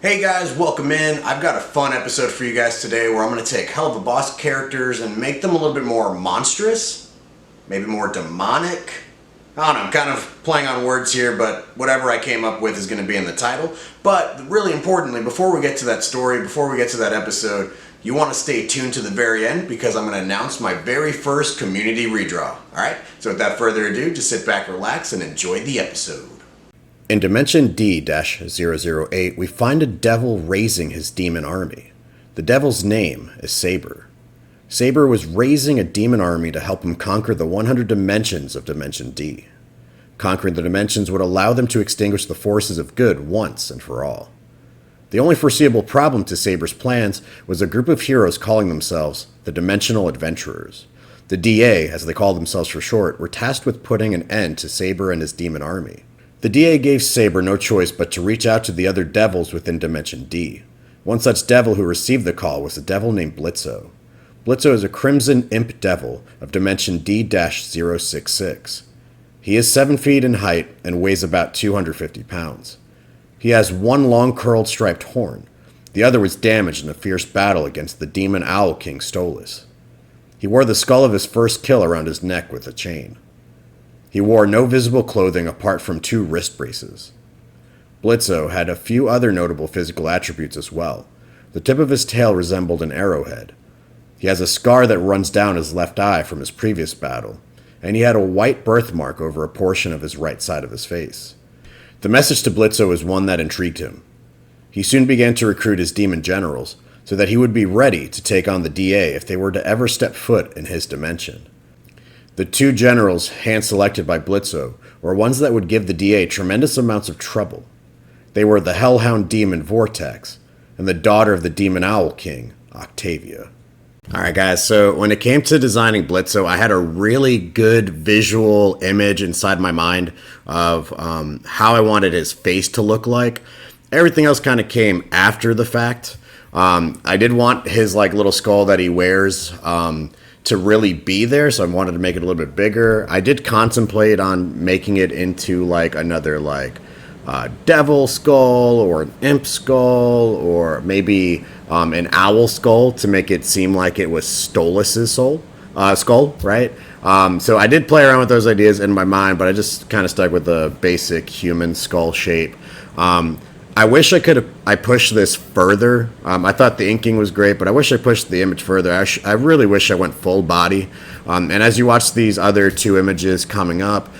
Hey guys, welcome in. I've got a fun episode for you guys today where I'm going to take Helluva Boss characters and make them a little bit more monstrous, maybe more demonic. I don't know, I'm kind of playing on words here, but whatever I came up with is going to be in the title. But really importantly, before we get to that story, before we get to that episode, you want to stay tuned to the very end because I'm going to announce my very first community redraw. Alright, so without further ado, just sit back, relax, and enjoy the episode. In Dimension D-008, we find a devil raising his demon army. The devil's name is Saber. Saber was raising a demon army to help him conquer the 100 dimensions of Dimension D. Conquering the dimensions would allow them to extinguish the forces of good once and for all. The only foreseeable problem to Saber's plans was a group of heroes calling themselves the Dimensional Adventurers. The DA, as they called themselves for short, were tasked with putting an end to Saber and his demon army. The DA gave Saber no choice but to reach out to the other devils within Dimension D. One such devil who received the call was a devil named Blitzo. Blitzo is a crimson imp devil of Dimension D-066. He is 7 feet in height and weighs about 250 pounds. He has one long curled striped horn. The other was damaged in a fierce battle against the demon owl king Stolas. He wore the skull of his first kill around his neck with a chain. He wore no visible clothing apart from 2 wrist braces. Blitzo had a few other notable physical attributes as well. The tip of his tail resembled an arrowhead. He has a scar that runs down his left eye from his previous battle, and he had a white birthmark over a portion of his right side of his face. The message to Blitzo was one that intrigued him. He soon began to recruit his demon generals so that he would be ready to take on the DA if they were to ever step foot in his dimension. The 2 generals hand-selected by Blitzo were ones that would give the DA tremendous amounts of trouble. They were the Hellhound Demon Vortex and the daughter of the Demon Owl King, Octavia. Alright guys, so when it came to designing Blitzo, I had a really good visual image inside my mind of how I wanted his face to look like. Everything else kind of came after the fact. I did want his little skull that he wears to really be there, so I wanted to make it a little bit bigger. I did contemplate on making it into another devil skull or an imp skull or maybe an owl skull to make it seem like it was Stolas' skull, right? So I did play around with those ideas in my mind, but I just kind of stuck with the basic human skull shape. I wish I pushed this further. I thought the inking was great, but I wish I pushed the image further. I really wish I went full body. And as you watch these other 2 images coming up,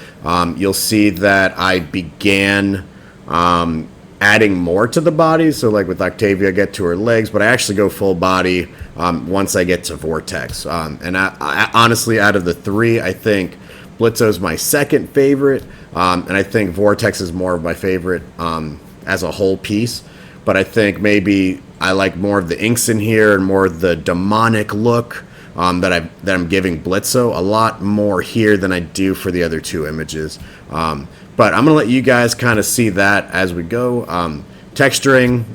you'll see that I began adding more to the body. So with Octavia, I get to her legs, but I actually go full body once I get to Vortex. And I honestly, out of the 3, I think Blitzo's my second favorite, and I think Vortex is more of my favorite as a whole piece. But I think maybe I like more of the inks in here and more of the demonic look that I'm giving Blitzo a lot more here than I do for the other 2 images. But I'm going to let you guys kind of see that as we go. Texturing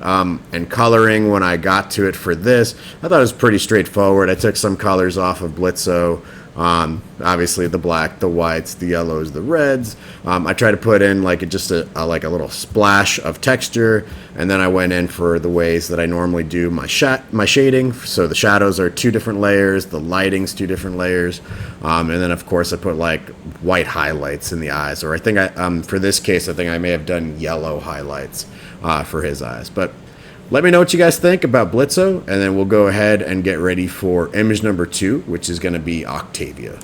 and coloring when I got to it for this, I thought it was pretty straightforward. I took some colors off of Blitzo. Obviously the black, the whites, the yellows, the reds. I tried to put in just a little splash of texture, and then I went in for the ways that I normally do my shading. So the shadows are 2 different layers, the lighting's 2 different layers, and then of course I put white highlights in the eyes, or I think for this case I think I may have done yellow highlights for his eyes. But let me know what you guys think about Blitzo, and then we'll go ahead and get ready for image number 2, which is going to be Octavia.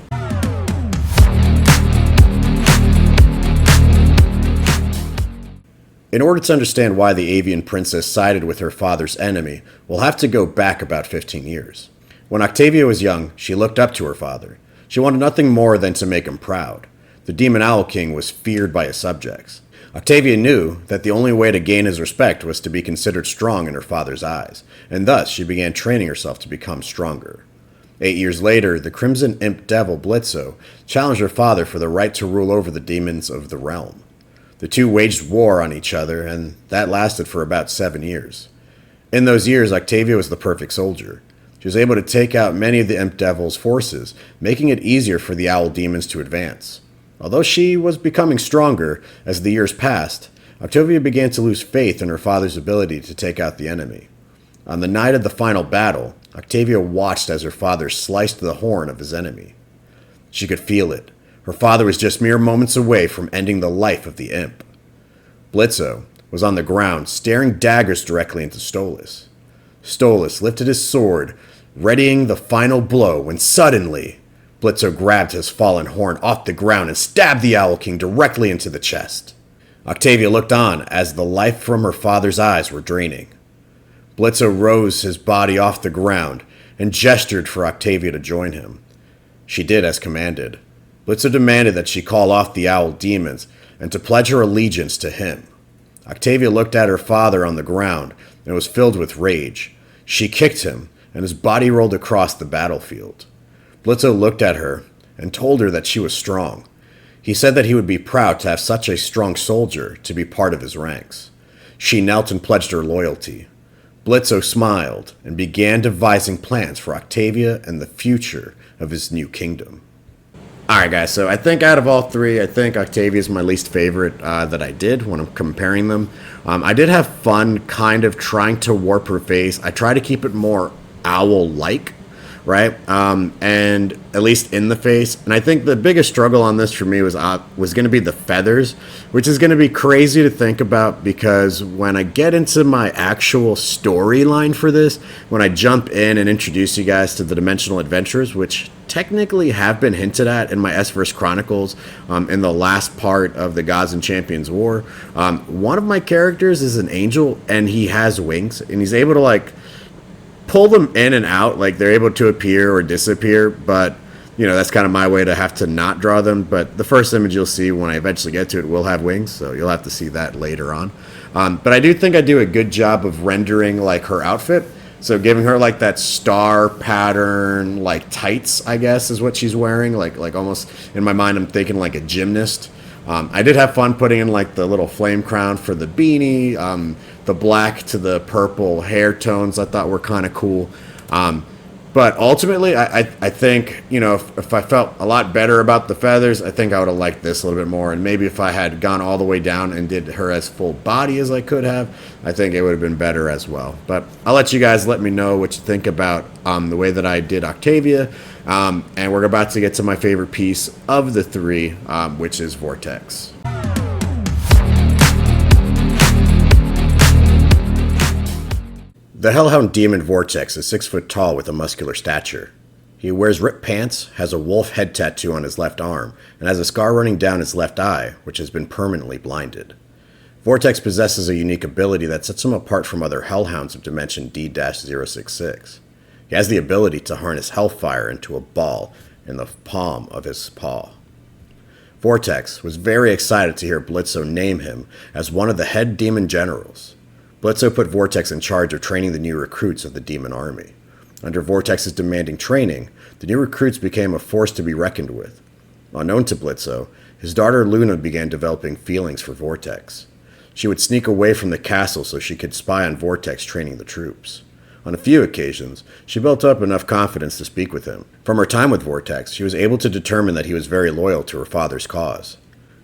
In order to understand why the avian princess sided with her father's enemy, we'll have to go back about 15 years. When Octavia was young, she looked up to her father. She wanted nothing more than to make him proud. The Demon Owl King was feared by his subjects. Octavia knew that the only way to gain his respect was to be considered strong in her father's eyes, and thus she began training herself to become stronger. 8 years later, the Crimson Imp Devil Blitzo challenged her father for the right to rule over the demons of the realm. The 2 waged war on each other, and that lasted for about 7 years. In those years, Octavia was the perfect soldier. She was able to take out many of the Imp Devil's forces, making it easier for the owl demons to advance. Although she was becoming stronger as the years passed, Octavia began to lose faith in her father's ability to take out the enemy. On the night of the final battle, Octavia watched as her father sliced the horn of his enemy. She could feel it. Her father was just mere moments away from ending the life of the imp. Blitzo was on the ground, staring daggers directly into Stolas. Stolas lifted his sword, readying the final blow, when suddenly Blitzo grabbed his fallen horn off the ground and stabbed the Owl King directly into the chest. Octavia looked on as the life from her father's eyes were draining. Blitzo rose his body off the ground and gestured for Octavia to join him. She did as commanded. Blitzo demanded that she call off the owl demons and to pledge her allegiance to him. Octavia looked at her father on the ground and was filled with rage. She kicked him, and his body rolled across the battlefield. Blitzo looked at her and told her that she was strong. He said that he would be proud to have such a strong soldier to be part of his ranks. She knelt and pledged her loyalty. Blitzo smiled and began devising plans for Octavia and the future of his new kingdom. Alright guys, so I think out of all three, I think Octavia is my least favorite that I did when I'm comparing them. I did have fun kind of trying to warp her face. I try to keep it more owl-like, right? And at least in the face. And I think the biggest struggle on this for me was going to be the feathers, which is going to be crazy to think about because when I get into my actual storyline for this, when I jump in and introduce you guys to the Dimensional Adventures, which technically have been hinted at in my S-Verse Chronicles in the last part of the Gods and Champions War, one of my characters is an angel and he has wings and he's able to like pull them in and out, like they're able to appear or disappear, but you know, that's kind of my way to have to not draw them. But the first image you'll see when I eventually get to it will have wings, so you'll have to see that later on. But I do think I do a good job of rendering like her outfit, so giving her like that star pattern, like tights, I guess is what she's wearing, like almost in my mind I'm thinking like a gymnast. I did have fun putting in like the little flame crown for the beanie, the black to the purple hair tones I thought were kind of cool. But ultimately, I think, you know, if I felt a lot better about the feathers, I think I would have liked this a little bit more. And maybe if I had gone all the way down and did her as full body as I could have, I think it would have been better as well. But I'll let you guys let me know what you think about the way that I did Octavia. And we're about to get to my favorite piece of the three, which is Vortex. The Hellhound Demon Vortex is 6 foot tall with a muscular stature. He wears ripped pants, has a wolf head tattoo on his left arm, and has a scar running down his left eye, which has been permanently blinded. Vortex possesses a unique ability that sets him apart from other Hellhounds of Dimension D-066. He has the ability to harness hellfire into a ball in the palm of his paw. Vortex was very excited to hear Blitzo name him as one of the head demon generals. Blitzo put Vortex in charge of training the new recruits of the demon army. Under Vortex's demanding training, the new recruits became a force to be reckoned with. Unknown to Blitzo, his daughter Luna began developing feelings for Vortex. She would sneak away from the castle so she could spy on Vortex training the troops. On a few occasions, she built up enough confidence to speak with him. From her time with Vortex, she was able to determine that he was very loyal to her father's cause.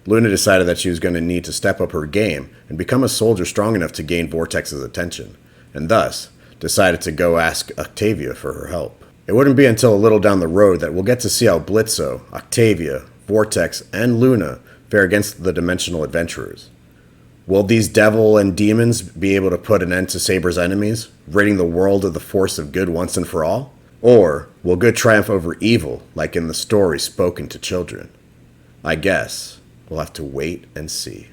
Luna decided that she was going to need to step up her game and become a soldier strong enough to gain Vortex's attention, and thus decided to go ask Octavia for her help. It wouldn't be until a little down the road that we'll get to see how Blitzo, Octavia, Vortex, and Luna fare against the Dimensional Adventurers. Will these devil and demons be able to put an end to Saber's enemies, ridding the world of the force of good once and for all? Or will good triumph over evil, like in the story spoken to children? I guess we'll have to wait and see.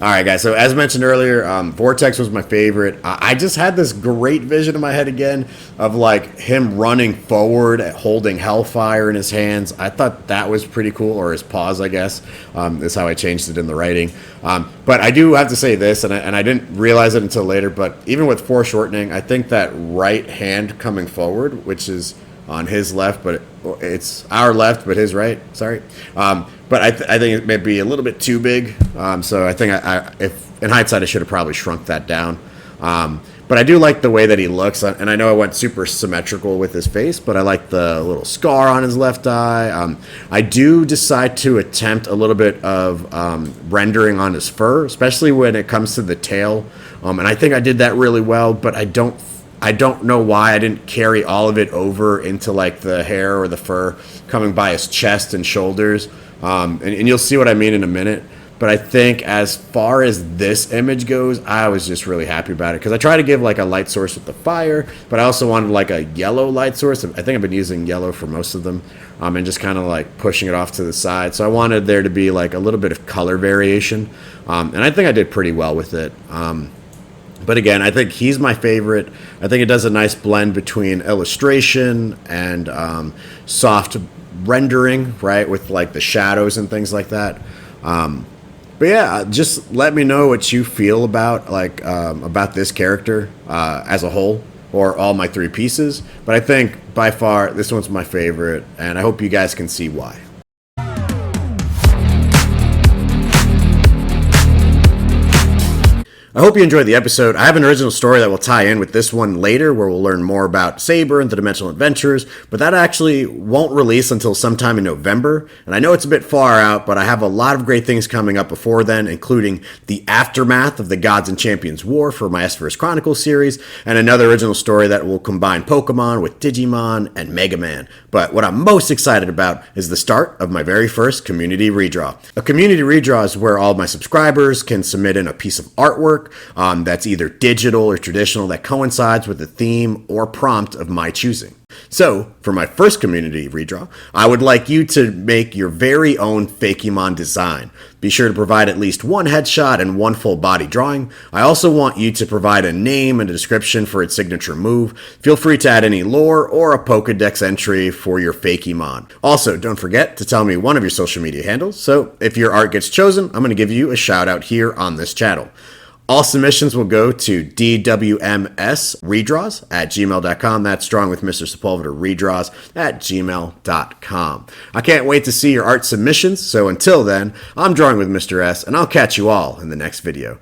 Alright guys, so as mentioned earlier, Vortex was my favorite. I just had this great vision in my head again of like him running forward, holding hellfire in his hands. I thought that was pretty cool, or his paws, I guess, is how I changed it in the writing. But I do have to say this, and I didn't realize it until later, but even with foreshortening, I think that right hand coming forward, which is on his left, but it's our left, but his right, sorry. But I think it may be a little bit too big. So I think if in hindsight, I should have probably shrunk that down But I do like the way that he looks, and I know I went super symmetrical with his face, but I like the little scar on his left eye. I do decide to attempt a little bit of rendering on his fur, especially when it comes to the tail, and I think I did that really well, but I don't know why I didn't carry all of it over into like the hair or the fur coming by his chest and shoulders, and you'll see what I mean in a minute. But I think as far as this image goes, I was just really happy about it because I try to give like a light source with the fire, but I also wanted like a yellow light source. I think I've been using yellow for most of them, and just kind of like pushing it off to the side. So I wanted there to be like a little bit of color variation, and I think I did pretty well with it. But again, I think he's my favorite. I think it does a nice blend between illustration and soft rendering, right, with like the shadows and things like that. But yeah, just let me know what you feel about about this character as a whole, or all my 3 pieces. But I think by far this one's my favorite, and I hope you guys can see why. I hope you enjoyed the episode. I have an original story that will tie in with this one later, where we'll learn more about Saber and the Dimensional Adventures, but that actually won't release until sometime in November, and I know it's a bit far out, but I have a lot of great things coming up before then, including the aftermath of the Gods and Champions War for my S-Verse Chronicles series, and another original story that will combine Pokemon with Digimon and Mega Man. But what I'm most excited about is the start of my very first Community Redraw. A Community Redraw is where all my subscribers can submit in a piece of artwork that's either digital or traditional that coincides with the theme or prompt of my choosing. So, for my first Community Redraw, I would like you to make your very own Fakemon design. Be sure to provide at least 1 headshot and 1 full body drawing. I also want you to provide a name and a description for its signature move. Feel free to add any lore or a Pokedex entry for your Fakemon. Also, don't forget to tell me one of your social media handles, so if your art gets chosen, I'm going to give you a shout out here on this channel. All submissions will go to dwmsredraws@gmail.com. That's Drawing with Mr. Sepulveda redraws@gmail.com. I can't wait to see your art submissions, so until then, I'm Drawing with Mr. S, and I'll catch you all in the next video.